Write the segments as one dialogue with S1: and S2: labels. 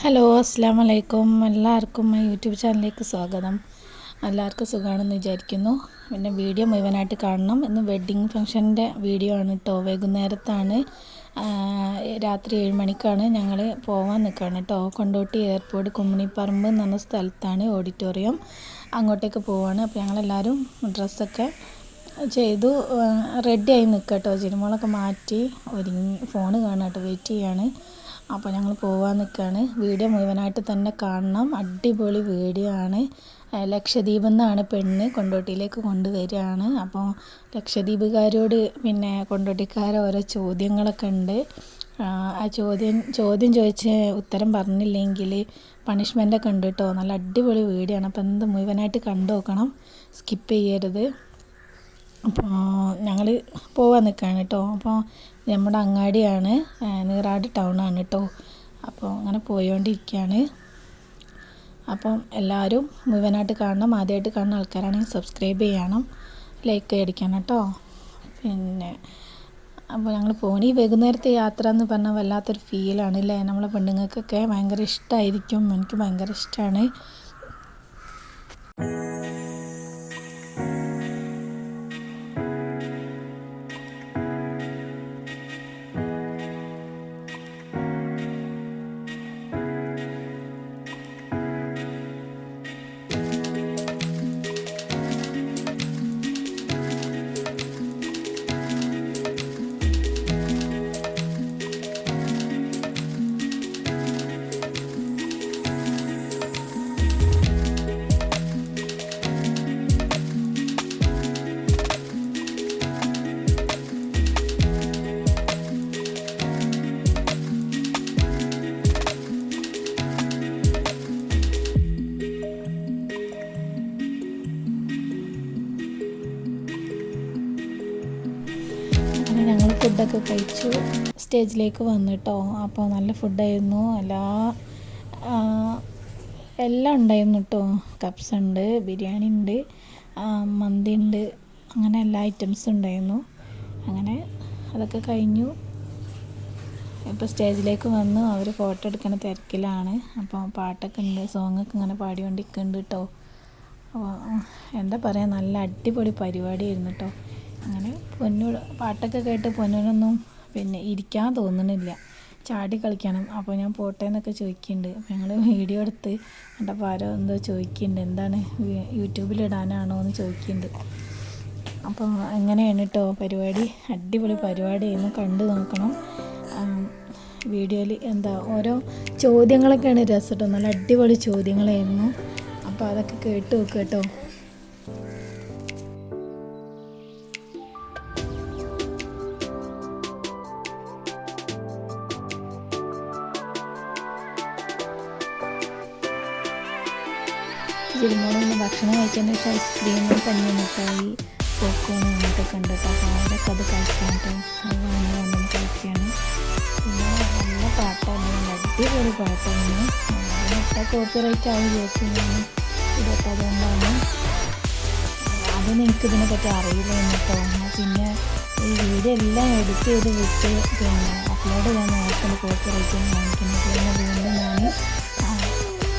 S1: Hello അസ്സാം വലൈക്കും. എല്ലാവർക്കും യൂട്യൂബ് ചാനലിലേക്ക് സ്വാഗതം. എല്ലാവർക്കും സുഖമാണെന്ന് വിചാരിക്കുന്നു. പിന്നെ വീഡിയോ മുഴുവനായിട്ട് കാണണം. ഇന്ന് വെഡ്ഡിങ് ഫംഗ്ഷൻ്റെ വീഡിയോ ആണ് കേട്ടോ. വൈകുന്നേരത്താണ്, രാത്രി 7 മണിക്കാണ് ഞങ്ങൾ പോകാൻ നിൽക്കുകയാണ് കേട്ടോ. കൊണ്ടോട്ടി എയർപോർട്ട് കുമ്മിണിപ്പറമ്പ് എന്ന് പറഞ്ഞ സ്ഥലത്താണ് ഓഡിറ്റോറിയം. അങ്ങോട്ടേക്ക് പോവാണ്. അപ്പോൾ ഞങ്ങളെല്ലാവരും ഡ്രസ്സൊക്കെ ചെയ്തു റെഡിയായി നിൽക്കുക കേട്ടോ. ചിരുമോളൊക്കെ മാറ്റി ഒരുങ്ങി ഫോണ് കാണാം കേട്ടോ, വെയിറ്റ് ചെയ്യാണ്. അപ്പോൾ ഞങ്ങൾ പോകാൻ നിൽക്കുകയാണ്. വീഡിയോ മുഴുവനായിട്ട് തന്നെ കാണണം. അടിപൊളി വീഡിയോ ആണ്. ലക്ഷദ്വീപിൽ നിന്നാണ് പെണ്ണ് കൊണ്ടോട്ടിയിലേക്ക് കൊണ്ടുവരികയാണ്. അപ്പോൾ ലക്ഷദ്വീപുകാരോട് പിന്നെ കൊണ്ടോട്ടിക്കാർ ഓരോ ചോദ്യങ്ങളൊക്കെ ഉണ്ട്. ആ ചോദ്യം ചോദിച്ച് ഉത്തരം പറഞ്ഞില്ലെങ്കിൽ പണിഷ്മെൻ്റൊക്കെ ഉണ്ട് കേട്ടോ. നല്ല അടിപൊളി വീഡിയോ ആണ്. അപ്പോൾ എന്ത് മുഴുവനായിട്ട് കണ്ടു നോക്കണം, സ്കിപ്പ് ചെയ്യരുത്. അപ്പോൾ ഞങ്ങൾ പോകാൻ നിൽക്കുകയാണ് കേട്ടോ. അപ്പോൾ നമ്മുടെ അങ്ങാടിയാണ്, നീറാട് ടൗണാണ് കേട്ടോ. അപ്പോൾ അങ്ങനെ പോയോണ്ടിരിക്കുകയാണ്. അപ്പം എല്ലാവരും മുഴുവനായിട്ട് കാണണം. ആദ്യമായിട്ട് കാണുന്ന ആൾക്കാരാണെങ്കിൽ സബ്സ്ക്രൈബ് ചെയ്യണം, ലൈക്ക് അടിക്കണം കേട്ടോ. പിന്നെ അപ്പോൾ ഞങ്ങൾ പോണി വൈകുന്നേരത്തെ യാത്ര എന്ന് പറഞ്ഞാൽ വല്ലാത്തൊരു ഫീലാണ് അല്ലേ. നമ്മളെ പെണ്ണുങ്ങൾക്കൊക്കെ ഭയങ്കര ഇഷ്ടമായിരിക്കും. എനിക്ക് ഭയങ്കര ഇഷ്ടമാണ്. ഞങ്ങൾ ഫുഡൊക്കെ കഴിച്ചു സ്റ്റേജിലേക്ക് വന്നു കേട്ടോ. അപ്പോൾ നല്ല ഫുഡായിരുന്നു. എല്ലാം ഉണ്ടായിരുന്നു കേട്ടോ. കപ്സ് ഉണ്ട്, ബിരിയാണി ഉണ്ട്, മന്തി ഉണ്ട്, അങ്ങനെ എല്ലാ ഐറ്റംസും ഉണ്ടായിരുന്നു. അങ്ങനെ അതൊക്കെ കഴിഞ്ഞു. ഇപ്പോൾ സ്റ്റേജിലേക്ക് വന്നു. അവർ ഫോട്ടോ എടുക്കുന്ന തിരക്കിലാണ്. അപ്പോൾ പാട്ടൊക്കെ ഉണ്ട്, സോങ്ങൊക്കെ ഇങ്ങനെ പാടിക്കൊണ്ടിരിക്കുന്നുണ്ട് കേട്ടോ. അപ്പോൾ എന്താ പറയുക, നല്ല അടിപൊളി പരിപാടിയായിരുന്നു കേട്ടോ. അങ്ങനെ പാട്ടൊക്കെ കേട്ട് പൊന്നൂനൊന്നും പിന്നെ ഇരിക്കാൻ തോന്നുന്നില്ല, ചാടി കളിക്കണം. അപ്പോൾ ഞാൻ പോട്ടെ എന്നൊക്കെ ചോദിക്കുന്നുണ്ട്. അപ്പോൾ ഞങ്ങൾ വീഡിയോ എടുത്ത് കണ്ടപ്പോൾ ആരോ എന്തോ ചോദിക്കുന്നുണ്ട്, എന്താണ് യൂട്യൂബിലിടാനാണോ എന്ന് ചോദിക്കുന്നുണ്ട്. അപ്പോൾ എങ്ങനെയാണ് കേട്ടോ പരിപാടി, അടിപൊളി പരിപാടിയായിരുന്നു. കണ്ടു നോക്കണം. വീഡിയോയിൽ ഓരോ ചോദ്യങ്ങളൊക്കെയാണ് രസം കേട്ടോ. നല്ല അടിപൊളി ചോദ്യങ്ങളായിരുന്നു. അപ്പോൾ അതൊക്കെ കേട്ട് നോക്കുക കേട്ടോ. ചിരുമോളൊന്ന് ഭക്ഷണം കഴിക്കാൻ ഐസ്ക്രീമും പഞ്ഞിമിഠായി പോക്കോൺ അങ്ങനത്തൊക്കെ ഉണ്ട് കേട്ടോ. അപ്പോൾ അവരൊക്കെ അത് കഴിക്കാൻ കേട്ടോ. അത് വന്ന് കഴിക്കുകയാണ്. പിന്നെ നല്ല പാട്ടാണ്, നല്ല അടിപൊളി പാട്ടാണ്. അതിനൊക്കെ കോപ്പിറൈറ്റ് ആയി വിചാരിച്ചു ഞാൻ ഇതൊക്കെ. അതുകൊണ്ടാണ് അതൊന്നും എനിക്കിതിനെ പറ്റി അറിയില്ലായിരുന്നു കേട്ടോ. പിന്നെ ഈ വീഡിയോ എല്ലാം എഡിറ്റ് ചെയ്ത് വിട്ട് പിന്നെ അപ്ലോഡ് ചെയ്യാൻ നോക്കുന്നത് കോപ്പിറൈറ്റ് കാണിക്കുന്നത്. പിന്നെ വീണ്ടും ഞാൻ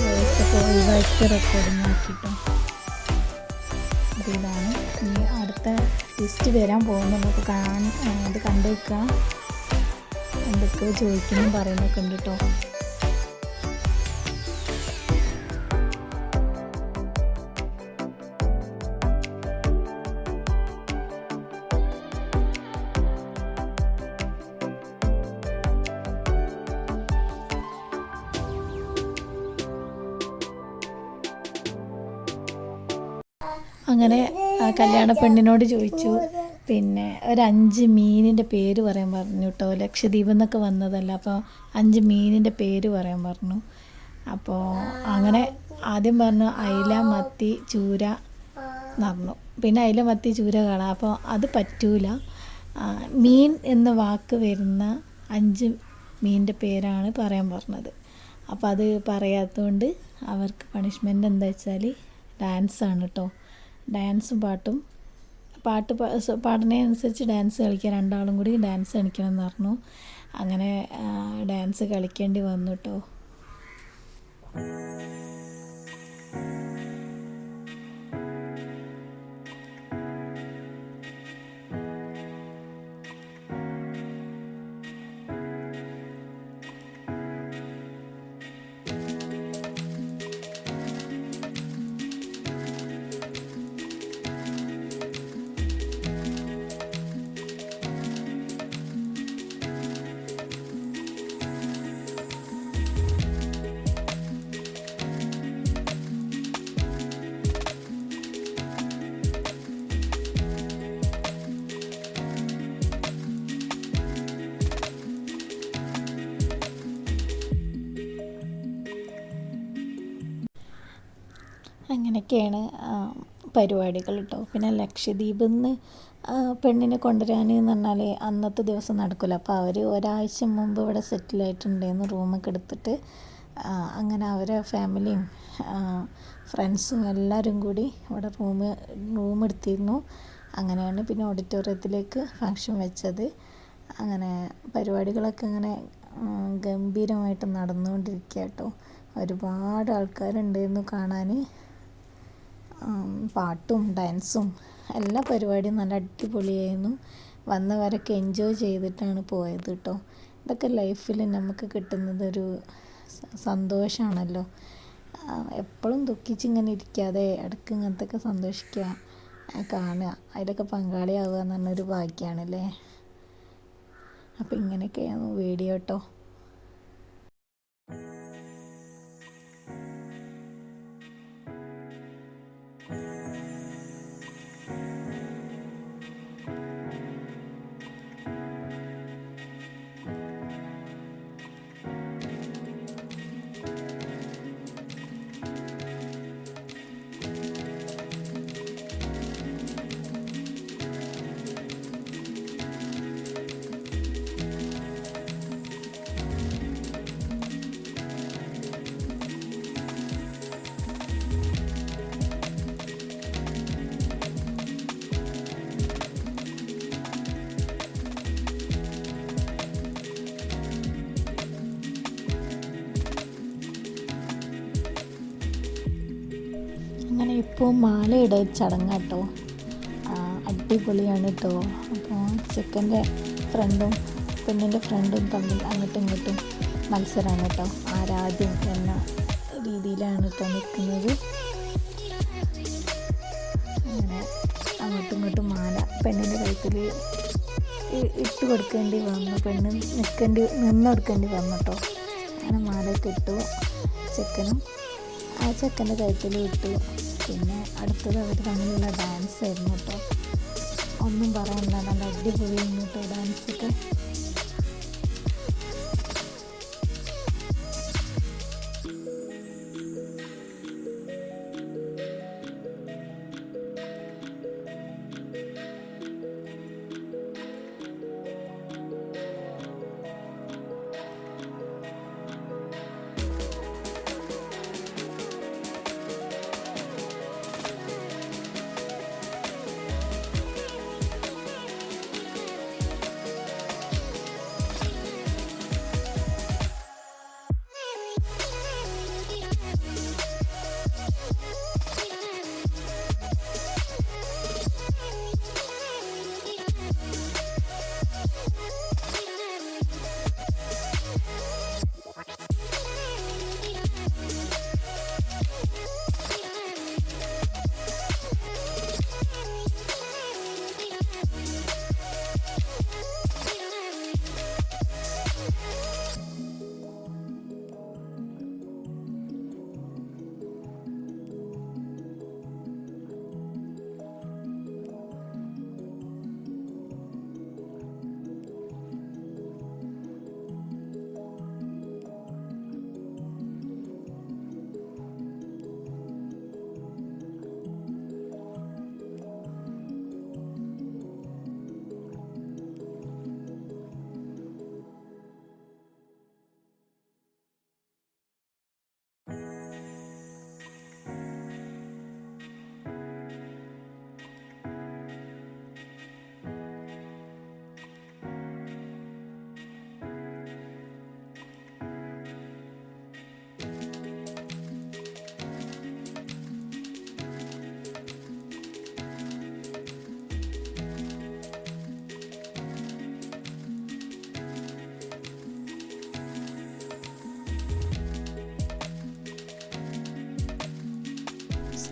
S1: വോയിസൊക്കെ ഒഴിവാക്കി റെക്കോർഡിങ് ആക്കിട്ടോ. അപ്പോൾ ഇതാണ് ഈ അടുത്ത ലിസ്റ്റ് വരാൻ പോകുന്നത്. അപ്പോൾ അത് കണ്ടു വെക്കുക. എന്തൊക്കെയോ ചോദിക്കുന്നു പറയുന്നൊക്കെ ഉണ്ട് കേട്ടോ. അങ്ങനെ കല്യാണ പെണ്ണിനോട് ചോദിച്ചു, പിന്നെ ഒരു 5 മീനിൻ്റെ പേര് പറയാൻ പറഞ്ഞു കേട്ടോ. ലക്ഷദ്വീപിൽ നിന്നൊക്കെ വന്നതല്ല. അപ്പോൾ 5 മീനിൻ്റെ പേര് പറയാൻ പറഞ്ഞു. അപ്പോൾ അങ്ങനെ ആദ്യം പറഞ്ഞു അയില, മത്തി, ചൂര എന്ന് പറഞ്ഞു. പിന്നെ അയില, മത്തി, ചൂര കാണാം. അപ്പോൾ അത് പറ്റൂല. മീൻ എന്ന വാക്ക് വരുന്ന 5 മീനിൻ്റെ പേരാണ് പറയാൻ പറഞ്ഞത്. അപ്പോൾ അത് പറയാത്തതുകൊണ്ട് അവർക്ക് പണിഷ്മെൻ്റ് എന്താ വെച്ചാൽ ഡാൻസാണ് കേട്ടോ. ഡാൻസും പാട്ടും പാടുന്നതിനനുസരിച്ച് ഡാൻസ് കളിക്കുക. രണ്ടാളും കൂടി ഡാൻസ് കളിക്കണം എന്ന് പറഞ്ഞു. അങ്ങനെ ഡാൻസ് കളിക്കേണ്ടി വന്നു കേട്ടോ. അങ്ങനെയൊക്കെയാണ് പരിപാടികൾ കേട്ടോ. പിന്നെ ലക്ഷദ്വീപിൽ നിന്ന് പെണ്ണിനെ കൊണ്ടുവരാൻ എന്ന് പറഞ്ഞാൽ അന്നത്തെ ദിവസം നടക്കില്ല. അപ്പോൾ അവർ ഒരാഴ്ച മുമ്പ് ഇവിടെ സെറ്റിലായിട്ടുണ്ടായിരുന്നു, റൂമൊക്കെ എടുത്തിട്ട്. അങ്ങനെ അവരെ ഫാമിലിയും ഫ്രണ്ട്സും എല്ലാവരും കൂടി ഇവിടെ റൂം എടുത്തിരുന്നു. അങ്ങനെയാണ് പിന്നെ ഓഡിറ്റോറിയത്തിലേക്ക് ഫങ്ഷൻ വെച്ചത്. അങ്ങനെ പരിപാടികളൊക്കെ ഇങ്ങനെ ഗംഭീരമായിട്ട് നടന്നുകൊണ്ടിരിക്കുക കേട്ടോ. ഒരുപാട് ആൾക്കാരുണ്ടായിരുന്നു കാണാൻ. പാട്ടും ഡാൻസും എല്ലാ പരിപാടിയും നല്ല അടിപൊളിയായിരുന്നു. വന്നവരൊക്കെ എൻജോയ് ചെയ്തിട്ടാണ് പോയത് കേട്ടോ. ഇതൊക്കെ ലൈഫിൽ നമുക്ക് കിട്ടുന്നതൊരു സന്തോഷമാണല്ലോ. എപ്പോഴും ദുഃഖിച്ചിങ്ങനെ ഇരിക്കാതെ ഇടയ്ക്ക് ഇങ്ങനത്തെയൊക്കെ സന്തോഷിക്കുക, കാണുക, അതിലൊക്കെ പങ്കാളിയാവുക എന്ന് പറഞ്ഞൊരു ഭാഗ്യമാണല്ലേ. അപ്പോൾ ഇങ്ങനെയൊക്കെയാണ് വീഡിയോ കേട്ടോ. അങ്ങനെ ഇപ്പോൾ മാലയിട ചടങ്ങാട്ടോ. അടിപൊളിയാണ് കേട്ടോ. അപ്പോൾ ചെക്കൻ്റെ ഫ്രണ്ടും പെണ്ണിൻ്റെ ഫ്രണ്ടും തമ്മിൽ അങ്ങോട്ടും ഇങ്ങോട്ടും മത്സരമാണ് കേട്ടോ. ആരാദ്യം എന്ന രീതിയിലാണ് കേട്ടോ നിൽക്കുന്നത്. അങ്ങനെ അങ്ങോട്ടും ഇങ്ങോട്ടും മാല പെണ്ണിൻ്റെ കഴുത്തിൽ ഇട്ട് കൊടുക്കേണ്ടി വന്നു, പെണ്ണ് നിന്ന് കൊടുക്കേണ്ടി വന്നു കേട്ടോ. അങ്ങനെ മാലയൊക്കെ ഇട്ടു. ചെക്കനും ആ ചെക്കൻ്റെ കഴുത്തിൽ ഇട്ടു. പിന്നെ അടുത്തത് അവർ തമ്മിലുള്ള ഡാൻസ് ആയിരുന്നു കേട്ടോ. ഒന്നും പറയാനില്ല, നല്ല അടിപൊളിയായിരുന്നു കേട്ടോ ഡാൻസൊക്കെ.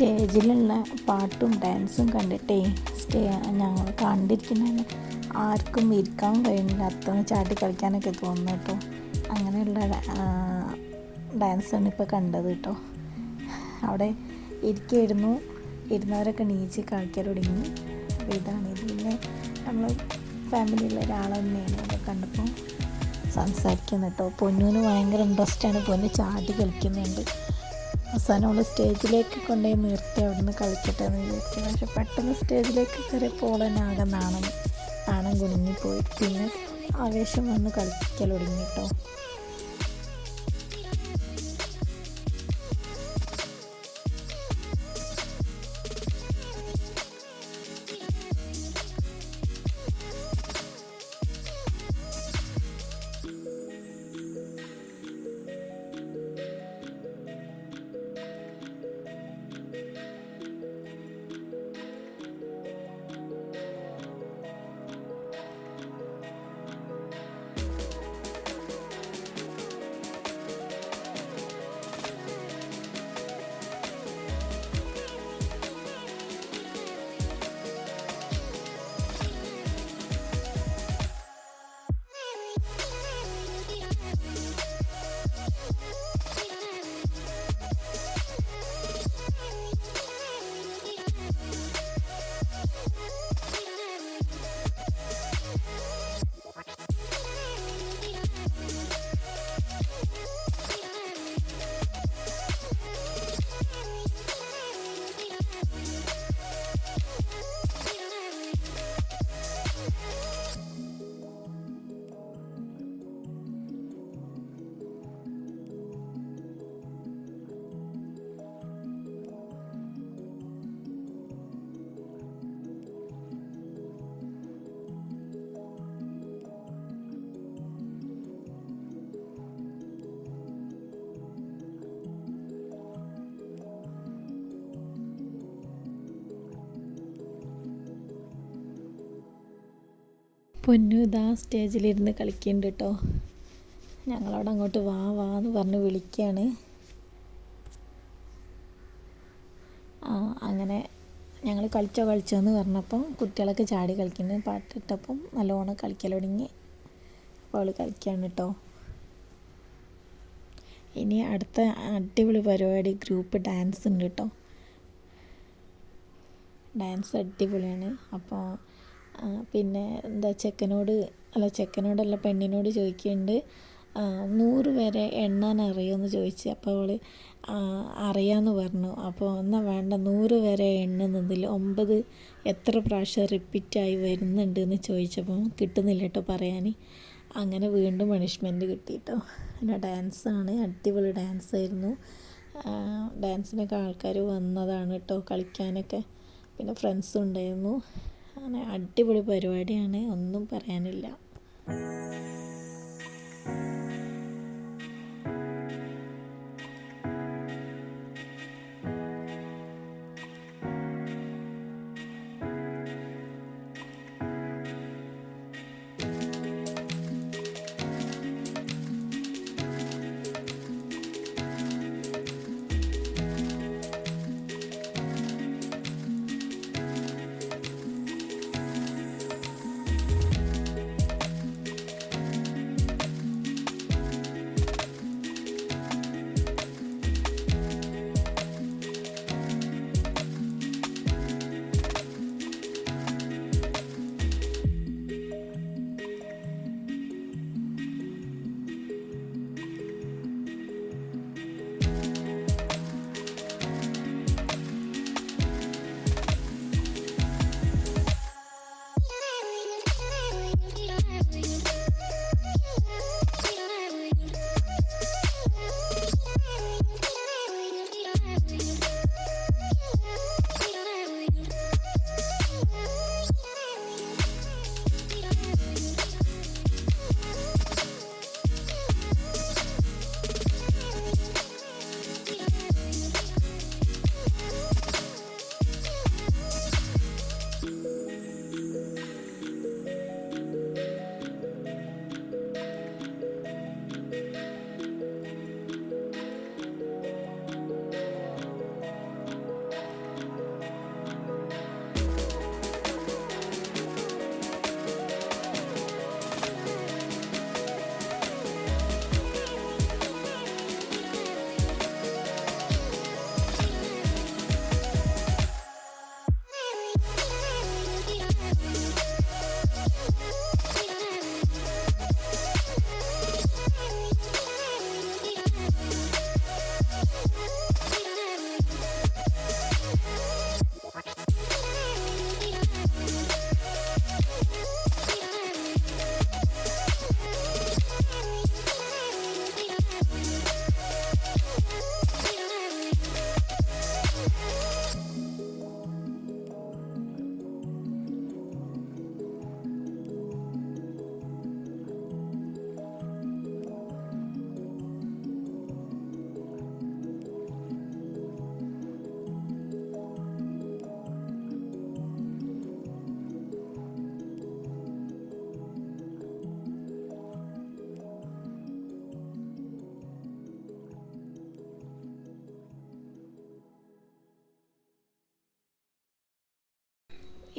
S1: സ്റ്റേജിലുള്ള പാട്ടും ഡാൻസും കണ്ടിട്ടേ ഞങ്ങൾ കണ്ടിരിക്കുന്നതിന് ആർക്കും ഇരിക്കാൻ കഴിയുന്നില്ല, അത്രയും ചാട്ടി കളിക്കാനൊക്കെ തോന്നുന്നു കേട്ടോ. അങ്ങനെയുള്ള ഡാൻസാണ് ഇപ്പോൾ കണ്ടത് കേട്ടോ. അവിടെ ഇരിക്കായിരുന്നു, ഇരുന്നവരൊക്കെ നീച്ച് കളിക്കാൻ തുടങ്ങി. അപ്പോൾ ഇതാണിത്. പിന്നെ നമ്മൾ ഫാമിലിയിലുള്ള ഒരാൾ തന്നെയാണ് അത് കണ്ടപ്പോൾ സംസാരിക്കുന്നത് കേട്ടോ. പൊന്നൂന് ഭയങ്കര ഇൻട്രസ്റ്റാണ്, പൊന്നു ചാടി കളിക്കുന്നുണ്ട്. അവസാനം അവൾ സ്റ്റേജിലേക്ക് കൊണ്ടുപോയി നിർത്തി അവിടുന്ന് കളിക്കട്ടെ എന്ന് വിചാരിച്ചു. പക്ഷെ പെട്ടെന്ന് സ്റ്റേജിലേക്ക് കയറിയപ്പോൾ തന്നെ ആകെ നാണം കുടുങ്ങിപ്പോയി. പിന്നെ ആവേശം വന്ന് കളിക്കൽ തുടങ്ങി കേട്ടോ. പൊന്നു ഇതാ സ്റ്റേജിലിരുന്ന് കളിക്കുന്നുണ്ട് കേട്ടോ. ഞങ്ങളവിടെ അങ്ങോട്ട് വാ എന്ന് പറഞ്ഞ് വിളിക്കുകയാണ്. അങ്ങനെ ഞങ്ങൾ കളിച്ചോ എന്ന് പറഞ്ഞപ്പം കുട്ടികളൊക്കെ ചാടി കളിക്കുന്നു. പാട്ടിട്ടപ്പം നല്ലോണം കളിക്കൽ തുടങ്ങി. അപ്പോൾ അവൾ കളിക്കുകയാണ് കേട്ടോ. ഇനി അടുത്ത അടിപൊളി പരിപാടി ഗ്രൂപ്പ് ഡാൻസ് ഉണ്ട് കേട്ടോ. ഡാൻസ് അടിപൊളിയാണ്. അപ്പോൾ പിന്നെ ചെക്കനോടല്ല പെണ്ണിനോട് ചോദിക്കുന്നുണ്ട് 100 വരെ എണ്ണാൻ അറിയുമെന്ന് ചോദിച്ചു. അപ്പോൾ അവൾ അറിയാമെന്ന് പറഞ്ഞു. അപ്പോൾ എന്നാൽ വേണ്ട, 100 വരെ എണ്ണുന്നതിൽ 9 എത്ര പ്രാവശ്യം റിപ്പീറ്റായി വരുന്നുണ്ട് എന്ന് ചോദിച്ചപ്പോൾ കിട്ടുന്നില്ല കേട്ടോ പറയാൻ. അങ്ങനെ വീണ്ടും പണിഷ്മെൻറ്റ് കിട്ടി കേട്ടോ. പിന്നെ ഡാൻസാണ്, അടിപൊളി ഡാൻസായിരുന്നു. ഡാൻസിനൊക്കെ ആൾക്കാർ വന്നതാണ് കേട്ടോ കളിക്കാനൊക്കെ. പിന്നെ ഫ്രണ്ട്സും ഉണ്ടായിരുന്നു. അങ്ങനെ അടിപൊളി പരിപാടിയാണ്, ഒന്നും പറയാനില്ല.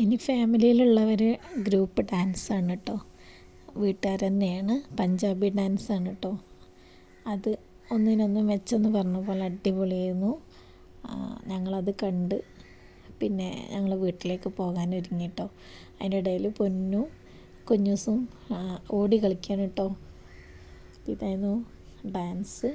S1: ഇനി ഫാമിലിയിലുള്ളവർ ഗ്രൂപ്പ് ഡാൻസാണ് കേട്ടോ, വീട്ടുകാർ തന്നെയാണ്. പഞ്ചാബി ഡാൻസാണ് കേട്ടോ. അത് ഒന്നിനൊന്ന് മെച്ചെന്ന് പറഞ്ഞ പോലെ അടിപൊളിയായിരുന്നു. ഞങ്ങളത് കണ്ട് പിന്നെ ഞങ്ങൾ വീട്ടിലേക്ക് പോകാൻ ഒരുങ്ങി കേട്ടോ. അതിൻ്റെ ഇടയിൽ പൊന്നും കുഞ്ഞൂസും ഓടി കളിക്കാൻ കേട്ടോ. ഇതായിരുന്നു ഡാൻസ്.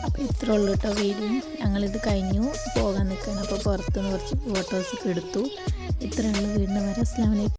S1: അപ്പോൾ ഇത്രേ ഉള്ളൂ കേട്ടോ വീഡിയോ. ഞങ്ങളിത് കഴിഞ്ഞു പോകാൻ നിൽക്കുകയാണ്. അപ്പോൾ പുറത്തുനിന്ന് കുറച്ച് ഫോട്ടോസൊക്കെ എടുത്തു. ഇത്രയുള്ള വീടിന് വരെ. അസ്സലാമു അലൈക്കും.